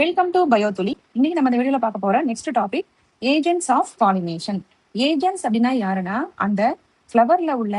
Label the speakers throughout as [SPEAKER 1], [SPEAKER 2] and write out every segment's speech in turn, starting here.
[SPEAKER 1] Welcome to பயோதுளி. இன்னைக்கு நம்ம இந்த வீடியோல பார்க்க போற next topic agents of pollination. Agents அப்படின்னா யாருன்னா, அந்த ஃப்ளவர்ல உள்ள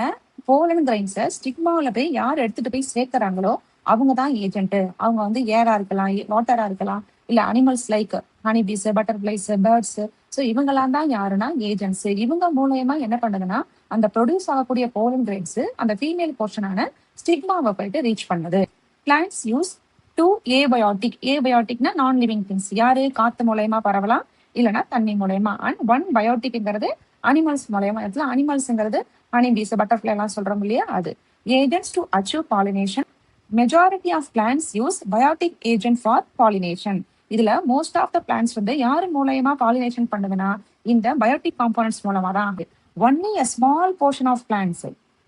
[SPEAKER 1] போலன் கிரைன்ஸை ஸ்டிக்மாவில் போய் யார் எடுத்துட்டு போய் சேர்க்கிறாங்களோ அவங்க தான் ஏஜென்ட். அவங்க வந்து ஏரா இருக்கலாம், வாட்டரா இருக்கலாம், இல்ல animals like honey piece, butterflies, birds. So இவங்கெல்லாம் தான் யாருன்னா ஏஜென்ட்ஸ். இவங்க மூலயமா என்ன பண்ணுதுன்னா, அந்த ப்ரொடியூஸ் ஆகக்கூடிய போலன் கிரைன்ஸ் அந்த ஃபீமேல் போர்ஷனான ஸ்டிக்மாவை போயிட்டு ரீச் பண்ணுது. Plants use to abiotic. ஏபயோட்டிக்னா நான் லிவிங் திங்ஸ். யாரு? காத்து மூலயமா பரவலாம், இல்லைன்னா தண்ணி மூலயமா. அண்ட் ஒன் பயோட்டிக்ங்கிறது அனிமல்ஸ் மூலயமா. இடத்துல அனிமல்ஸ்ங்கிறது ஹனி பீஸ், பட்டர்ஃபிளை எல்லாம் சொல்றோம் இல்லையா, அது. Agents to achieve pollination. Majority of plants use biotic agent for pollination. இதுல மோஸ்ட் ஆஃப் த பிளான்ட்ஸ் வந்து யாரு மூலயமா பாலினேஷன் பண்ணுதுன்னா, இந்த பயோட்டிக் காம்போனன்ட்ஸ் மூலமா தான். Only a small portion of plants,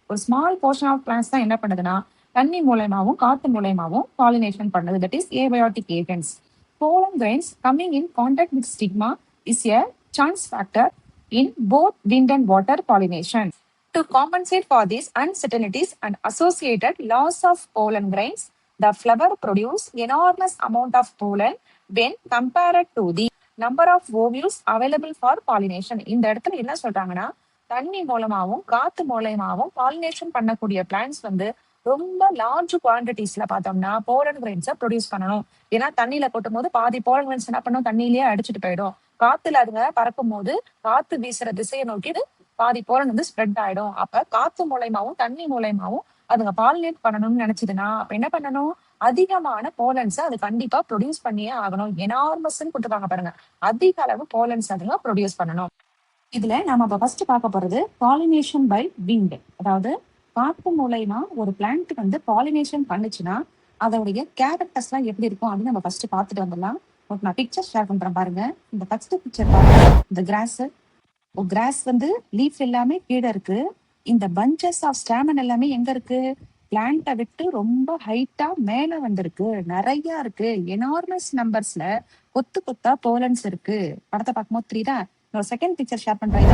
[SPEAKER 1] ஒரு ஸ்மால் போர்ஷன் ஆஃப் பிளான்ட்ஸ் தான் என்ன பண்ணுதுன்னா தண்ணி மூலயமாவும் காத்து மூலயமாவும் பாலினேஷன் பண்ணுது. That is abiotic agents. Pollen grains coming in contact with stigma is a chance factor in both wind and water pollination. To compensate for these uncertainties and associated loss of pollen grains, the flower produce enormous amount of pollen when compared to the number of ovules available for pollination. இந்த இடத்துல என்ன சொல்றாங்கன்னா, தண்ணி மூலமாவும் காத்து மூலயமாவும் pollination பண்ணக்கூடிய plants வந்து ரொம்ப லார்ஜ் குவான்டிட்டிஸ்ல பார்த்தோம்னா போலன் கிரைன்ஸை ப்ரொடியூஸ் பண்ணணும். ஏன்னா தண்ணியில கொட்டும் போது பாதி போலன் கிரைன்ஸ் என்ன பண்ணும், தண்ணியிலேயே அடிச்சுட்டு போயிடும். காத்துல அதுங்க பறக்கும் போது காத்து வீசுற திசையை நோக்கி பாதி போலன் வந்து ஸ்ப்ரெட் ஆயிடும். அப்ப காத்து மூலயமாவும் தண்ணி மூலயமாவும் அதுங்க பாலினேட் பண்ணணும்னு நினைச்சதுன்னா அப்ப என்ன பண்ணணும், அதிகமான போலன்ஸ் அது கண்டிப்பா ப்ரொடியூஸ் பண்ணியே ஆகணும். எனார்மஸ்ன்னு கொடுத்துருக்காங்க பாருங்க, அதிக அளவு போலன்ஸ் அதுங்க ப்ரொடியூஸ் பண்ணணும். இதுல நம்ம இப்ப ஃபர்ஸ்ட் பார்க்க போறது பாலினேஷன் பை விண்ட். அதாவது காத்து மூலயமா ஒரு பிளான்ட் வந்து பாலினேஷன் பண்ணுச்சுன்னா அதோடைய கேரக்டர்ஸ் எல்லாம் எப்படி இருக்கும் அப்படின்னு நம்ம ஃபர்ஸ்ட் பார்த்துட்டு வந்துடலாம். நான் பிக்சர் ஷேர் பண்றேன் பாருங்க. இந்த ஃபர்ஸ்ட் பிக்சர் பாருங்க, இந்த கிராஸ் வந்து லீஃப் எல்லாமே கீழே இருக்கு. இந்த பஞ்சஸ் ஆஃப் ஸ்டாமன் எல்லாமே எங்க இருக்கு, பிளான்ட்டை விட்டு ரொம்ப ஹைட்டா மேல வந்திருக்கு, நிறைய இருக்கு. எனார்மஸ் நம்பர்ஸ்ல கொத்து கொத்தா போலன்ஸ் இருக்கு. படத்தை பார்க்கும்போது தெரியுதா? ஒரு செகண்ட் பிக்சர் ஷேர் பண்றேன்.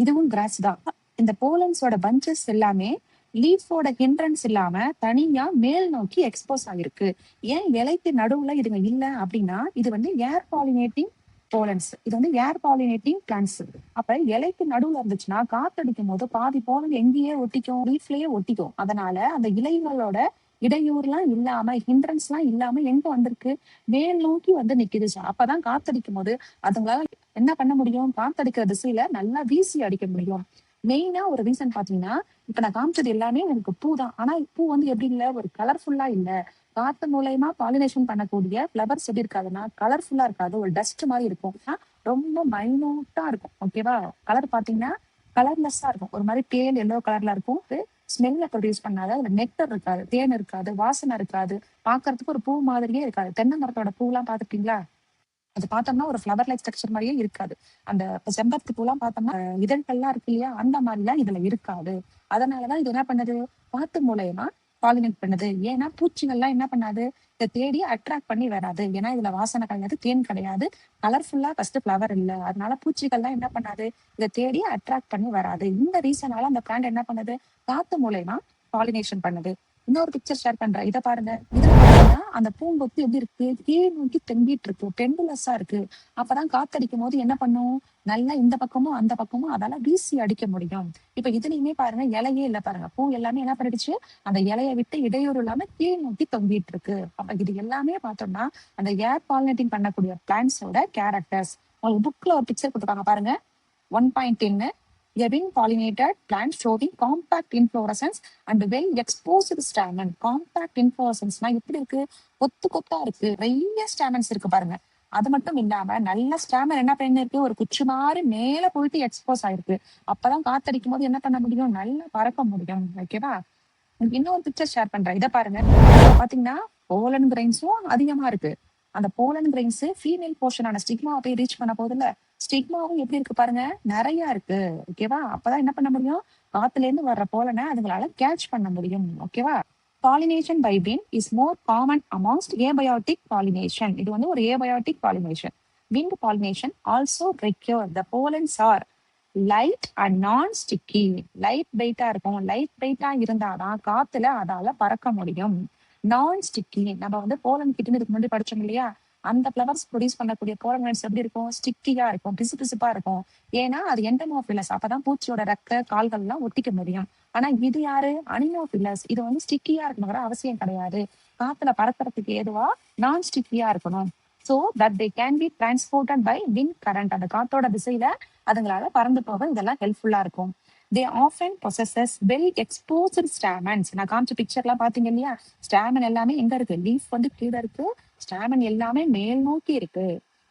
[SPEAKER 1] இதுவும் கிராஸ் தான். இந்த போலன்ஸோட பஞ்சஸ் எல்லாமே லீஃபோட ஹிண்ட்ரன்ஸ் இல்லாம தனியா மேல் நோக்கி எக்ஸ்போஸ் ஆகிருக்கு. ஏன் இலைக்கு நடுவுல இதுங்க இல்ல அப்படின்னா, இது வந்து ஏர் பாலினேட்டிங் போலன்ஸ். இது வந்து ஏர் பாலினேட்டிங் பிளான்ட்ஸ். அப்ப இலைக்கு நடுவுல இருந்துச்சுன்னா காத்தடிக்கும் போது பாதி போலன் எங்கேயே ஒட்டிக்கும், லீஃப்லயே ஒட்டிக்கும். அதனால அந்த இலைகளோட இடையூறுலாம் இல்லாம, ஹிண்ட்ரன்ஸ் எல்லாம் இல்லாம எங்க வந்திருக்கு, மேல் நோக்கி வந்து நிக்குது. அப்பதான் காத்தடிக்கும் போது அதுங்களால என்ன பண்ண முடியும், காத்தடிக்கிற திசையில நல்லா வீசி அடிக்க முடியும். மெயினா ஒரு ரீசன் பாத்தீங்கன்னா, இப்ப நான் காமிச்சது எல்லாமே உங்களுக்கு பூ தான். ஆனா பூ வந்து எப்படி இல்ல, ஒரு கலர்ஃபுல்லா இல்ல. காத்து மூலயமா பாலினேஷன் பண்ணக்கூடிய ஃபிளவர்ஸ் எப்படி இருக்காதுன்னா கலர்ஃபுல்லா இருக்காது, ஒரு டஸ்ட் மாதிரி இருக்கும். ரொம்ப மைனூட்டா இருக்கும். ஓகேவா? கலர் பாத்தீங்கன்னா கலர்லெஸ்ஸா இருக்கும், ஒரு மாதிரி பேல் எல்லோ கலர்ல இருக்கும். ஸ்மெல்ல ப்ரொடியூஸ் பண்ணாத, அதுல நெக்டர் இருக்காது, தேன் இருக்காது, வாசனை இருக்காது, பாக்குறதுக்கு ஒரு பூ மாதிரியே இருக்காது. தென்னை மரத்தோட பூலாம் பாத்துருக்கீங்களா? அது பார்த்தோம்னா ஒரு ஃபிளவர் லைக் ஸ்ட்ரக்சர் மாதிரியே இருக்காது. அந்த செம்பருத்தி பூலாம் பார்த்தோம்னா இதழ்கள்லாம் இருக்கு இல்லையா, அந்த மாதிரிலாம் இதுல இருக்காது. அதனாலதான் இது என்ன பண்ணுது, காத்து மூலயமா பாலினேட் பண்ணுது. ஏன்னா பூச்சிகள்லாம் என்ன பண்ணாது, இதை தேடி அட்ராக்ட் பண்ணி வராது. ஏன்னா இதுல வாசனை கிடையாது, தேன் கிடையாது, கலர்ஃபுல்லா ஃபர்ஸ்ட் ஃபிளவர் இல்ல. அதனால பூச்சிகள்லாம் என்ன பண்ணாது, இதை தேடி அட்ராக்ட் பண்ணி வராது. இந்த ரீசனால அந்த பிளான்ட் என்ன பண்ணுது, காத்து மூலயமா பாலினேஷன் பண்ணுது. இன்னொரு பிக்சர் ஷேர் பண்றேன், இதை பாருங்க. இதுல பாத்தீங்கன்னா அந்த பூங்கொத்து எப்படி இருக்கு, கீழ் நோக்கி தெம்பிட்டு இருக்கு, பெண்டுலஸா இருக்கு. அப்பதான் காத்தடிக்கும் போது என்ன பண்ணும், நல்லா இந்த பக்கமும் அந்த பக்கமும் அதால வீசி அடிக்க முடியும். இப்ப இதுலயுமே பாருங்க, இலையே இல்ல பாருங்க, பூ எல்லாமே என்ன பண்ணிடுச்சு, அந்த இலையை விட்டு இடையூறு இல்லாம கீழ் நோக்கி தொங்கிட்டு இருக்கு. அப்ப இது எல்லாமே பார்த்தோம்னா அந்த ஏர் பாலினேட்டிங் பண்ணக்கூடிய பிளான்ட்ஸோட கேரக்டர்ஸ். உங்களுக்கு புக்ல ஒரு பிக்சர் கொடுத்துருக்காங்க பாருங்க, 1.10. A wind-pollinated plant showing compact inflorescence and well exposed stamen. Compact inflorescenceனா எப்படி இருக்கு, கொத்து கொத்தா இருக்கு, நிறைய ஸ்டாமன்ஸ் இருக்கு பாருங்க. அது மட்டும் இல்லாம நல்ல ஸ்டாமன் என்ன பண்ணிருக்கு, ஒரு குச்சி மாதிரி மேல போயிட்டு எக்ஸ்போஸ் ஆயிருக்கு. அப்பதான் காத்தடிக்கும் போது என்ன பண்ண முடியும், நல்லா பறக்க முடியும். ஓகேவா? இன்னொரு பிக்சர் ஷேர் பண்றேன், இதை பாருங்க. பாத்தீங்கன்னா போலன் கிரைன்ஸும் அதிகமா இருக்கு. அந்த போலன் கிரைன்ஸ் ஃபீமேல் போர்ஷனான ஸ்டிக்மாவை போய் ரீச் பண்ண போதுல, ஸ்டிக்மாவும் எப்படி இருக்கு பாருங்க, நிறைய இருக்கு. ஓகேவா? அப்பதான் என்ன பண்ண முடியும், காத்துல இருந்து வர்ற போலனை அதுங்களால கேட்ச் பண்ண முடியும். ஓகேவா? Pollination by wind is more common amongst abiotic pollination. இது வந்து ஒரு abiotic pollination. wind pollination also require the pollens are light and non sticky. Light வெயிட்டா இருக்கும், லைட் வெயிட்டா இருந்தாதான் காத்துல அதால பறக்க முடியும். நான் ஸ்டிக்கி, நம்ம வந்து போலன் கிட்ட இதுக்கு முன்னாடி படிச்சோம் இல்லையா, அந்த ஃப்ளவர்ஸ் ப்ரொடியூஸ் பண்ணக்கூடிய போலன் கிரைன்ஸ் எப்படி இருக்கும்? ஸ்டிக்கியா இருக்கும், பிசுபிசுப்பா இருக்கும். ஏன்னா அது எண்டமோஃபிலஸ். அப்பதான் பூச்சியோட ரெக்க கால்கள் எல்லாம் ஒட்டிக்க முடியும். ஆனா இது யாரு? அனிமோஃபிலஸ். இது வந்து ஸ்டிக்கியா இருக்கணுங்கிற அவசியம் கிடையாது. காத்துல பறக்கறதுக்கு ஏதுவா நான் ஸ்டிக்கியா இருக்கணும். So that they can be transported by wind current. அந்த காத்தோட திசையில அதுங்களால பறந்து போக இதெல்லாம் ஹெல்ப்ஃபுல்லா இருக்கும். They often possess well exposed stamens. நான் காமிச்ச பிக்சர்லாம் பாத்தீங்க இல்லையா? ஸ்டாமன் எல்லாமே எங்க இருக்கு? லீஃப் வந்து கீழே இருக்கு, ஸ்டாமன் எல்லாமே மேல் நோக்கி இருக்கு.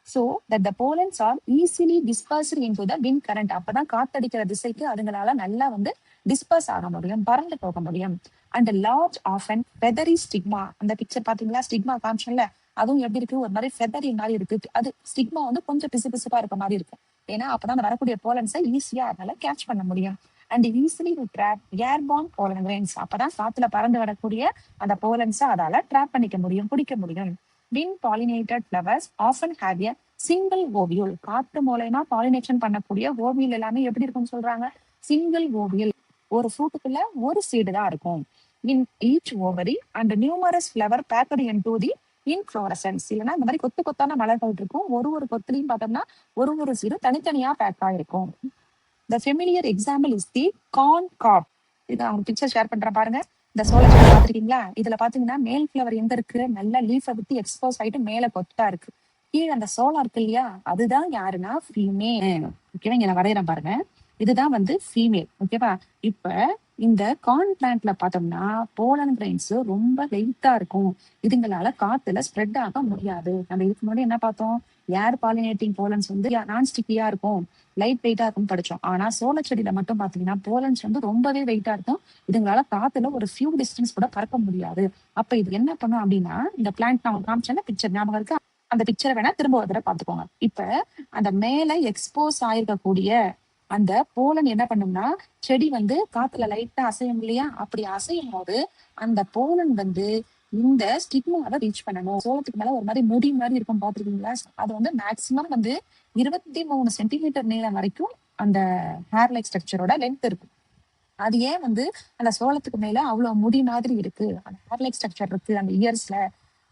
[SPEAKER 1] So that the pollens R easily dispersed into the wind current. அப்பதான் காத்தடிக்கிற திசைக்கு அதுங்களால நல்லா வந்து டிஸ்பர்ஸ் ஆக முடியும், பறந்து போக முடியும். And large often feathery stigma. அந்த பிக்சர் பாத்தீங்களா? ஸ்டிக்மா காமிச்சோம்ல, அதுவும் எப்படி இருக்கு? ஒரு மாதிரி ஃபெதரி மாதிரி இருக்கு. அது ஸ்டிக்மா வந்து கொஞ்சம் பிசு பிசுப்பா இருக்க மாதிரி இருக்கு. ஏன்னா அப்பதான் அந்த வரக்கூடிய போலன்ஸை ஈஸியா அதனால கேட்ச் பண்ண முடியும். And easily to trap airborne pollen grains. அப்பதான் காத்துல பறந்து வரக்கூடிய அந்த போலன்ஸை அதால ட்ராப் பண்ணிக்க முடியும், பிடிக்க முடியும். Wind pollinated flowers often have a single ovule. காத்து மூலயமா பாலினேஷன் பண்ணக்கூடிய ஓவியல் எல்லாமே எப்படி இருக்கும்னு சொல்றாங்க? Single ovule. ஒரு ஃப்ரூட்டுக்குள்ள ஒரு சீடு தான் இருக்கும். In each ovary and numerous flower packed into the inflorescence. இல்லைன்னா இந்த மாதிரி கொத்து கொத்தான மலர்கள் இருக்கும். ஒரு கொத்துலையும் பார்த்தோம்னா ஒரு சீடு தனித்தனியா பேக் ஆயிருக்கும். The familiar example is the corn cob. இது அவங்க பிக்சர் ஷேர் பண்றேன் பாருங்க. இந்த சோள செடி பாத்திருக்கீங்களா? இதுல பாத்தீங்கன்னா மேல் ஃபிளவர் எங்க இருக்கு? நல்லா லீஃபை விட்டு எக்ஸ்போஸ் ஆயிட்டு மேல கொத்தா இருக்கு. கீழே அந்த சோளம் இருக்கு இல்லையா? அதுதான் யாருன்னா ஃபீமேல். ஓகேவா? இங்க நான் வரைகிறேன் பாருங்க. இதுதான் வந்து ஃபீமேல். ஓகேவா? இப்ப இந்த கார்ன் பிளான்ட்ல பார்த்தோம்னா போலன் கிரைன்ஸ் ரொம்ப வெயிட்டா இருக்கும். இதுங்களால காத்துல ஸ்ப்ரெட் ஆக முடியாது. நம்ம இதுக்கு முன்னாடி என்ன பார்த்தோம்? ஏர் பாலினேட்டிங் போலன்ஸ் வந்து நான் ஸ்டிக்கியா இருக்கும், லைட் வெயிட்டா இருக்கும்னு படிச்சோம். ஆனா சோள செடியில மட்டும் பாத்தீங்கன்னா போலன்ஸ் வந்து ரொம்பவே வெயிட்டா இருக்கும். இதுங்களால காத்துல ஒரு ஃபியூ டிஸ்டன்ஸ் கூட பறக்க முடியாது. அப்ப இது என்ன பண்ணும் அப்படின்னா, இந்த பிளான்ட் நான் காமிச்சேன்னா பிக்சர் ஞாபகம் இருக்கு? அந்த பிக்சரை வேணா திரும்ப ஒரு தடவை பாத்துக்கோங்க. இப்ப அந்த மேல எக்ஸ்போஸ் ஆயிருக்கக்கூடிய அந்த போலன் என்ன பண்ணும்னா, செடி வந்து காத்துல லைட்டா அசையும் இல்லையா? அப்படி அசையும் போது அந்த போலன் வந்து இந்த ஸ்டிக்மாவை ரீச் பண்ணணும். சோளத்துக்கு மேல ஒரு மாதிரி முடி மாதிரி இருக்கும், பாத்துருக்கீங்களா? அது வந்து மேக்சிமம் வந்து 23 சென்டிமீட்டர் நீளம் வரைக்கும் அந்த ஹேர் லைக் ஸ்ட்ரக்சரோட லென்த் இருக்கும். அது ஏன் வந்து அந்த சோளத்துக்கு மேல அவ்வளவு முடி மாதிரி இருக்கு, அந்த ஹேர் லைக் ஸ்ட்ரக்சர் இருக்கு அந்த இயர்ஸ்ல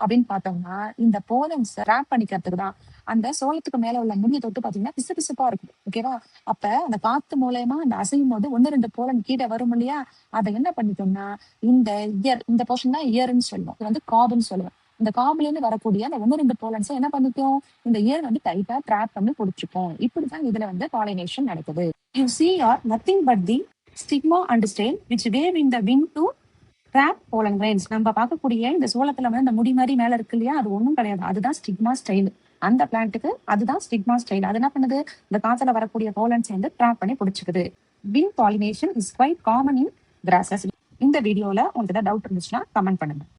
[SPEAKER 1] அப்படின்னு பார்த்தோம்னா, இந்த போலன்ஸ் ரேப் பண்ணிக்கிறதுக்கு தான். அந்த சோளத்துக்கு மேல உள்ள முடியை தொட்டு பாத்தீங்கன்னா பிசு பிசுப்பா இருக்கும். ஓகேவா? அப்ப அந்த காத்து மூலயமா அந்த அசையும் போது 1-2 போலன் கீழே வரும் இல்லையா? அதை என்ன பண்ணிட்டோம்னா, இந்த இயர், இந்த போர்ஷன் தான் இயர்ன்னு சொல்லுவோம். இது வந்து காபுன்னு சொல்லுவோம். இந்த காபுல இருந்து வரக்கூடிய அந்த 1-2 போலன்ஸ் என்ன பண்ணிக்கும்? இந்த இயர் வந்து டைட்டா ட்ராப் பண்ணி பிடிச்சிக்கும். இப்படிதான் இதுல வந்து பாலினேஷன் நடக்குது. You see are nothing but the stigma and stem which wave in the wind to trap pollen grains. நம்ம பார்க்கக்கூடிய இந்த சோளத்துல வந்து இந்த முடி மாதிரி மேல இருக்கு இல்லையா? அது ஒண்ணும் கிடையாது. அதுதான் ஸ்டிக்மா ஸ்டைல். அந்த பிளான்ட்டுக்கு அதுதான் ஸ்டிக்மா ஸ்டைல். அது என்ன பண்ணுது? இந்த காத்துல வரக்கூடிய போலன்ஸ் வந்து ட்ராப் பண்ணி பிடிச்சிக்குது. Wind pollination is quite common in grasses. இந்த வீடியோல உங்களுக்கு ஏதாவது டவுட் இருந்துச்சுன்னா கமெண்ட் பண்ணுங்க.